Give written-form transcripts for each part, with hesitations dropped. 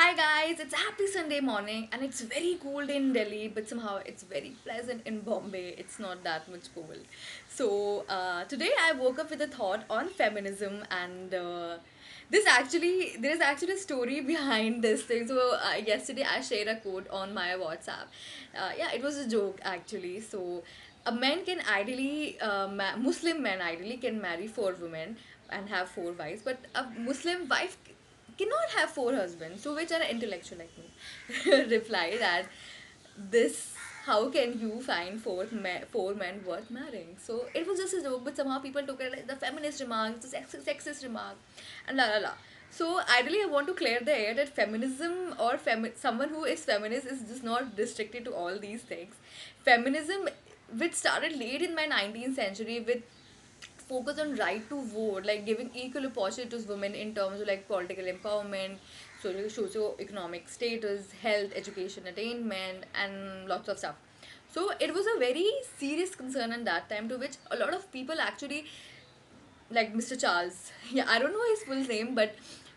Hi guys, it's happy Sunday morning and it's very cold in Delhi, but somehow it's very pleasant in Bombay. It's not that much cold. Today I woke up with a thought on feminism and there is actually a story behind this thing. Yesterday I shared a quote on my WhatsApp. Yeah, it was a joke actually. A man can Muslim man ideally can marry four women and have four wives, but a Muslim wife cannot have four husbands. So which are intellectual like me reply that this how can you find four men worth marrying? So it was just a joke, but somehow people took it like the feminist remark, the sexist remark, and la la la. So ideally, I want to clear the air that feminism or someone who is feminist is just not restricted to all these things. Feminism, which started late in my 19th century with focus on right to vote, like giving equal opportunities to women in terms of like political empowerment, socio-economic status, health, education, attainment, and lots of stuff. So it was a very serious concern at that time, to which a lot of people actually, like Mr. Charles, yeah, I don't know his full name, but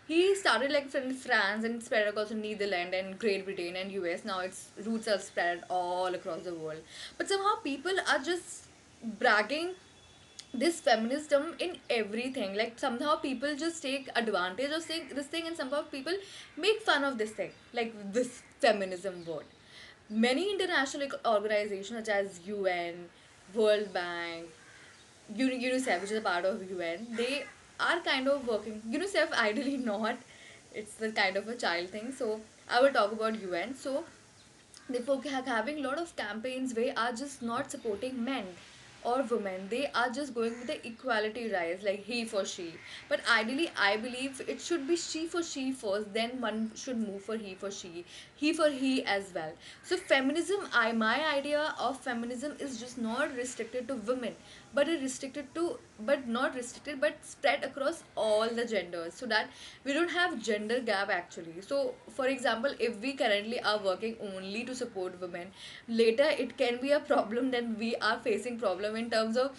he started like from France and spread across to Netherlands and Great Britain and US. Now its roots are spread all across the world. But somehow people are just bragging this feminism in everything. Like somehow people just take advantage of saying this thing, and somehow people make fun of this thing, like this feminism word. Many international organizations such as UN, World Bank, UNICEF, which is a part of UN, they are kind of working. UNICEF, ideally not. It's the kind of a child thing. So I will talk about UN. So they having a lot of campaigns where are just not supporting men or women. They are just going with the equality rise, like he for she. But ideally, I believe it should be she for she first, then one should move for he for he as well. So feminism, my idea of feminism is just not restricted to women, but it restricted to but not restricted but spread across all the genders, so that we don't have gender gap actually. So for example, if we currently are working only to support women, later it can be a problem. Then we are facing problem in terms of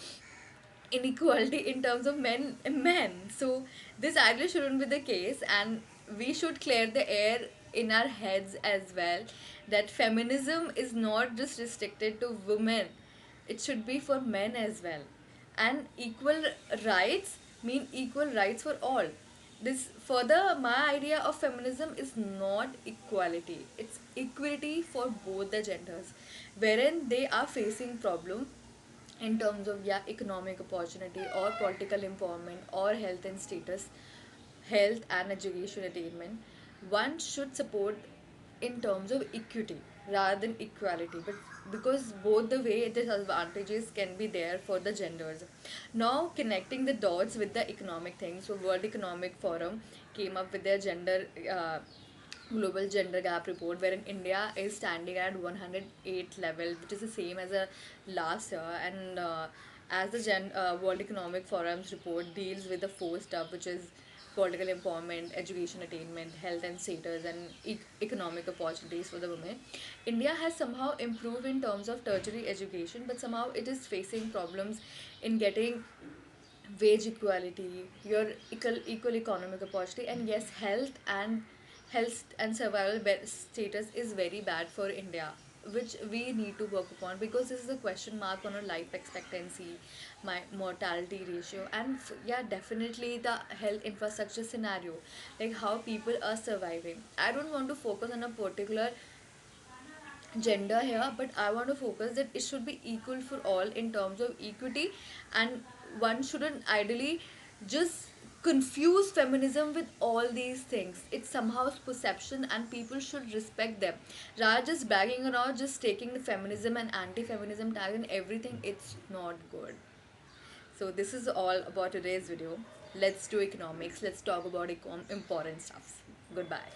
inequality in terms of men. So this ideally shouldn't be the case, and we should clear the air in our heads as well, that feminism is not just restricted to women, it should be for men as well. And equal rights mean equal rights for all. This further, my idea of feminism is not equality, it's equity for both the genders, wherein they are facing problem in terms of, yeah, economic opportunity or political empowerment or health and status, health and education attainment. One should support in terms of equity rather than equality, but because both the way disadvantages can be there for the genders. Now connecting the dots with the economic thing, so World Economic Forum came up with their gender global gender gap report, wherein India is standing at 108th level, which is the same as a last year. And as the World Economic Forum's report deals with the four stuff, which is political empowerment, education attainment, health and status, and economic opportunities for the women. India has somehow improved in terms of tertiary education, but somehow it is facing problems in getting wage equality, your equal economic opportunity, and yes, health and survival status is very bad for India, which we need to work upon, because this is a question mark on our life expectancy, my mortality ratio, and yeah, definitely the health infrastructure scenario, like how people are surviving. I don't want to focus on a particular gender here, but I want to focus that it should be equal for all in terms of equity. And one shouldn't ideally just confuse feminism with all these things. It's somehow perception, and people should respect them rather just bagging around, just taking the feminism and anti-feminism tag and everything. It's not good. So this is all about today's video. Let's do economics, let's talk about important stuff. Goodbye.